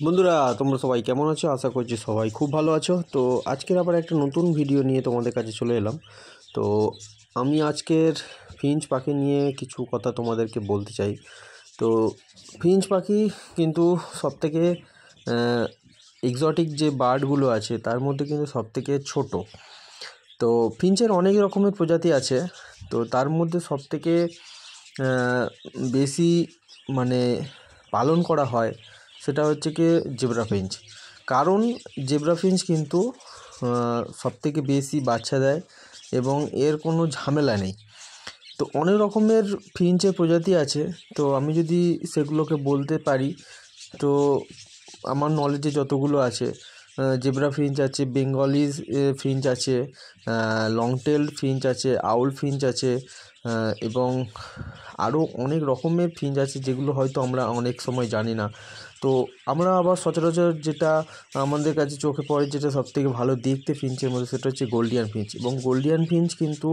বন্ধুরা তোমরা সবাই কেমন আছো? আশা করছি সবাই খুব ভালো আছো। তো আজকের আবার একটা নতুন ভিডিও নিয়ে তোমাদের কাছে চলে এলাম। তো আমি আজকের ফিঞ্চ পাখি নিয়ে কিছু কথা তোমাদেরকে বলতে চাই। তো ফিঞ্চ পাখি কিন্তু সবথেকে এক্সোটিক যে বার্ডগুলো আছে তার মধ্যে কিন্তু সবথেকে ছোট। তো ফিঞ্চের অনেক রকমের প্রজাতি আছে, তো তার মধ্যে সবথেকে বেশি মানে পালন করা হয় সেটা হচ্ছে কি জেব্রা ফিঞ্চ। কারণ জেব্রা ফিঞ্চ কিন্তু সবথেকে বেশি বাচ্চা দেয় এবং এর কোনো ঝামেলা নেই। তো অনেক রকমের ফিঞ্চের প্রজাতি আছে, তো আমি যদি সেগুলোকে বলতে পারি তো আমার নলেজে যতগুলো আছে, জেব্রা ফিঞ্চ আছে, বেঙ্গলি ফিঞ্চ আছে, লংটেল ফিঞ্চ আছে, আউল ফিঞ্চ আছে, এবং আরও অনেক রকমের ফিঞ্চ আছে যেগুলো হয়তো আমরা অনেক সময় জানি না। তো আমরা আবার সচরাচর যেটা আমাদের কাছে চোখে পড়ে, যেটা সবথেকে ভালো দেখতে ফিঞ্চের মধ্যে, সেটা হচ্ছে গোল্ডিয়ান ফিঞ্চ। এবং গোল্ডিয়ান ফিঞ্চ কিন্তু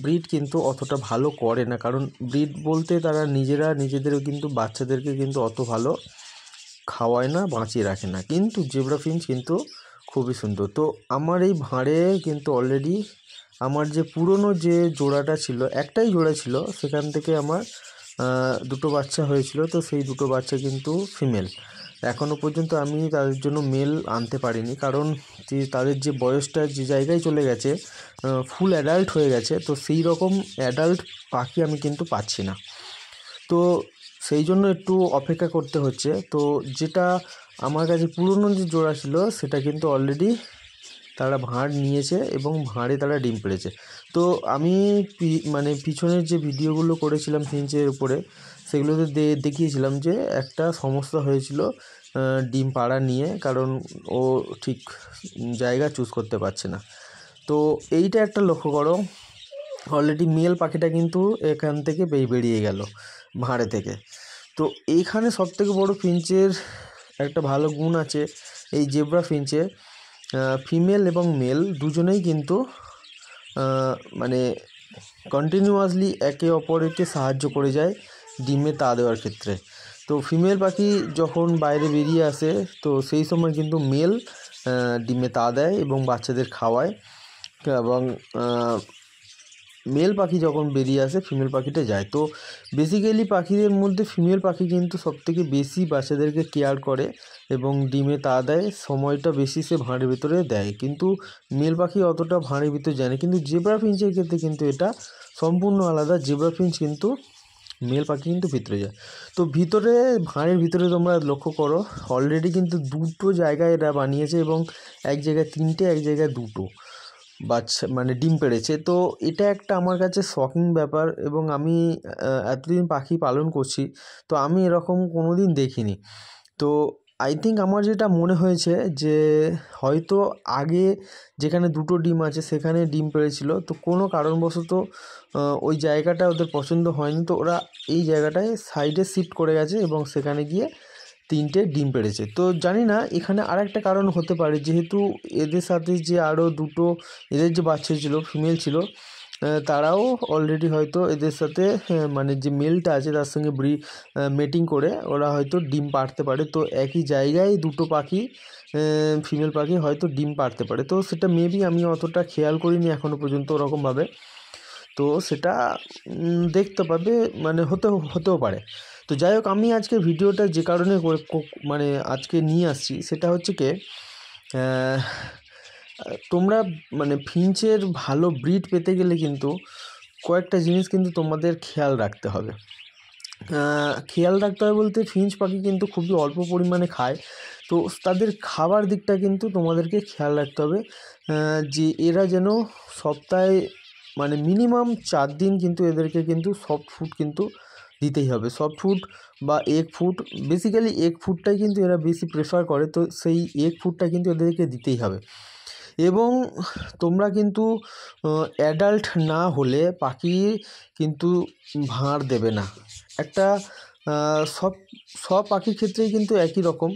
ব্রিড কিন্তু অতটা ভালো করে না, কারণ ব্রিড বলতে তারা নিজেদেরও কিন্তু বাচ্চাদেরকে কিন্তু অত ভালো খাওয়ায় না, বাঁচিয়ে রাখে না। কিন্তু জেব্রা ফিঞ্চ কিন্তু খুবই সুন্দর। তো আমার এই ভাঁড়ে কিন্তু অলরেডি আমার যে পুরনো যে জোড়াটা ছিল, একটাই জোড়া ছিল, সেখান থেকে আমার দুটো বাচ্চা হয়েছিল। তো সেই দুটো বাচ্চা কিন্তু ফিমেল। এখনও পর্যন্ত আমি তাদের জন্য মেল আনতে পারিনি, কারণ তাদের যে বয়সটা যে জায়গায় চলে গেছে, ফুল অ্যাডাল্ট হয়ে গেছে, তো সেই রকম অ্যাডাল্ট পাখি আমি কিন্তু পাচ্ছি না। তো সেই জন্য একটু অপেক্ষা করতে হচ্ছে। তো যেটা আমার কাছে পুরনো যে জোড়া ছিল সেটা কিন্তু অলরেডি তারা ভাঁড় নিয়েছে এবং ভাঁড়ে তারা ডিম পেড়েছে। তো আমি পিছনের যে ভিডিওগুলো করেছিলাম ফিঞ্চের উপরে, সেগুলোতে দেখিয়েছিলাম যে একটা সমস্যা হয়েছিল ডিম পাড়া নিয়ে, কারণ ও ঠিক জায়গা চুজ করতে পারছে না। তো এইটা একটা লক্ষ্য করো, অলরেডি মেল পাখিটা কিন্তু এখান থেকে বেরিয়ে গেল ভাঁড়ে থেকে। তো এইখানে সবথেকে বড় ফিঞ্চের একটা ভালো গুণ আছে, এই জেব্রা ফিঞ্চে ফিমেল এবং মেল দুজনেই কিন্তু মানে কন্টিনিউয়াসলি একে অপরকে সাহায্য করে যায় ডিমে তা দেওয়ার ক্ষেত্রে। তো ফিমেল পাখি যখন বাইরে বেরিয়ে আসে, তো সেই সময় কিন্তু মেল ডিমে তা দেয় এবং বাচ্চাদের খাওয়ায়। এবং মেল পাখি যখন বেরিয়ে আসে ফিমেল পাখিটা যায়। তো বেসিক্যালি পাখিদের মধ্যে ফিমেল পাখি কিন্তু সবথেকে বেশি বাচ্চাদেরকে কেয়ার করে এবং ডিমে তা দেয়, সময়টা বেশি সে ভাঁড়ের ভিতরে দেয়। কিন্তু মেল পাখি অতটা ভাঁড়ের ভিতরে যায় না। কিন্তু জেব্রা ফিঞ্চের ক্ষেত্রে কিন্তু এটা সম্পূর্ণ আলাদা। জেব্রা ফিঞ্চ কিন্তু মেল পাখি কিন্তু ভিতরে যায়। তো ভিতরে ভাঁড়ের ভিতরে তোমরা লক্ষ্য করো, অলরেডি কিন্তু দুটো জায়গায় এরা বানিয়েছে এবং এক জায়গায় তিনটে, এক জায়গায় দুটো বাচ্চা ডিম পেড়েছে। তো এটা একটা আমার কাছে শকিং ব্যাপার, এবং আমি এতদিন পাখি পালন করছি, তো আমি এরকম কোনো দিন দেখিনি। তো আই থিঙ্ক আমার যেটা মনে হয়েছে যে হয়তো আগে যেখানে দুটো ডিম আছে সেখানে ডিম পেড়েছিল, তো কোনো কারণবশত ওই জায়গাটা ওদের পছন্দ হয়নি, তো ওরা এই জায়গাটায় সাইডে শিফট করে গেছে এবং সেখানে গিয়ে তিনটে ডিম পেড়েছে। তো জানি না এখানে আর একটা কারণ হতে পারে, যেহেতু এদের সাথে যে আরও দুটো এদের যে বাচ্চা ছিল ফিমেল ছিল, তারাও অলরেডি হয়তো এদের সাথে যে মেলটা আছে তার সঙ্গে মেটিং করে ওরা হয়তো ডিম পাড়তে পারে। তো একই জায়গায় দুটো পাখি, ফিমেল পাখি হয়তো ডিম পাড়তে পারে। তো সেটা মেবি আমি অতটা খেয়াল করিনি এখনও পর্যন্ত ওরকমভাবে। তো সেটা দেখতে পাবে, হতেও পারে। তো যাই হোক, আমি আজকে ভিডিওটা যে কারণে আজকে নিয়ে আসছি সেটা হচ্ছে কি, তোমরা ফিঞ্চের ভালো ব্রিড পেতে গেলে কিন্তু কয়েকটা জিনিস কিন্তু তোমাদের খেয়াল রাখতে হবে। বলতে ফিঞ্চ পাখি কিন্তু খুবই অল্প পরিমাণে খায়, তো তাদের খাবার দিকটা কিন্তু তোমাদেরকে খেয়াল রাখতে হবে, যে এরা যেন সপ্তাহে মিনিমাম 4 দিন কিন্তু এদেরকে কিন্তু সফট ফুড কিন্তু দিতেই হবে। সফট ফুড বা এগ ফুড, বেসিক্যালি এগ ফুডটাই কিন্তু এরা বেশি প্রেফার করে, তো সেই এগ ফুডটা কিন্তু এদেরকে দিতেই হবে। এবং তোমরা কিন্তু অ্যাডাল্ট না হলে পাখি কিন্তু ভাঁড় দেবে না। একটা সব পাখির ক্ষেত্রেই কিন্তু একই রকম,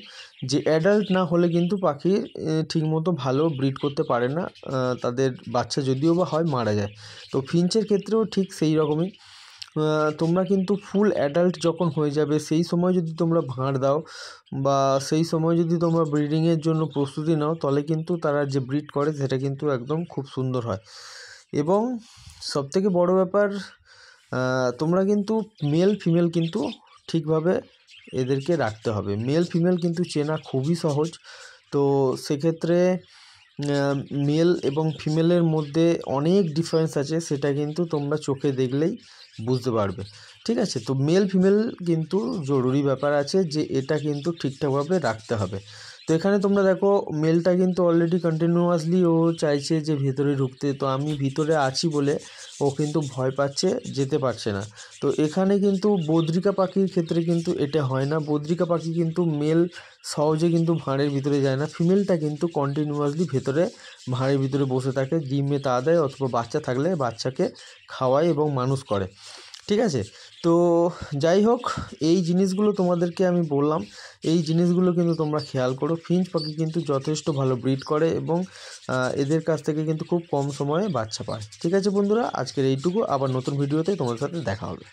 যে অ্যাডাল্ট না হলে কিন্তু পাখি ঠিকমতো ভালো ব্রিড করতে পারে না, তাদের বাচ্চা যদিও বা হয় মারা যায়। তো ফিঞ্চের ক্ষেত্রেও ঠিক সেই রকমই। তোমরা কিন্তু ফুল অ্যাডাল্ট যখন হয়ে যাবে সেই সময় যদি তোমরা ভাঁড় দাও বা সেই সময় যদি তোমরা ব্রিডিংয়ের জন্য প্রস্তুতি নাও, তাহলে কিন্তু তারা যে ব্রিড করে সেটা কিন্তু একদম খুব সুন্দর হয়। এবং সবথেকে বড় ব্যাপার, তোমরা কিন্তু মেল ফিমেল কিন্তু ঠিকভাবে এদেরকে রাখতে হবে। মেল ফিমেল কিন্তু চেনা খুবই সহজ। তো সেক্ষেত্রে মেল এবং ফিমেলের মধ্যে অনেক ডিফারেন্স আছে, সেটা কিন্তু তোমরা চোখে দেখলেই বুঝতে পারবে। ঠিক আছে, তো মেল ফিমেল কিন্তু জরুরি ব্যাপার আছে যে এটা কিন্তু ঠিকঠাকভাবে রাখতে হবে। তো এখানে তোমরা দেখো মেলটা কিন্তু অলরেডি কন্টিনিউয়াসলি ও চাইছে যে ভেতরে ঢুকতে, তো আমি ভিতরে আছি বলে ও কিন্তু ভয় পাচ্ছে, যেতে পারছে না। তো এখানে কিন্তু বদ্রিকা পাখির ক্ষেত্রে কিন্তু এটা হয় না। বদ্রিকা পাখি কিন্তু মেল সহজে কিন্তু ভাঁড়ের ভিতরে যায় না, ফিমেলটা কিন্তু কন্টিনিউয়াসলি ভেতরে ভাঁড়ের ভিতরে বসে থাকে, ডিমে তা দেয় অথবা বাচ্চা থাকলে বাচ্চাকে খাওয়ায় এবং মানুষ করে। ঠিক আছে, তো যাই হোক, এই জিনিসগুলো তোমাদেরকে আমি বললাম, এই জিনিসগুলো কিন্তু তোমরা খেয়াল করো। ফিঞ্চ পাখি কিন্তু যথেষ্ট ভালো ব্রিড করে এবং এদের কাছ থেকে কিন্তু খুব কম সময়ে বাচ্চা পায়। ঠিক আছে বন্ধুরা, আজকের এইটুকু, আবার নতুন ভিডিওতে তোমাদের সাথে দেখা হবে।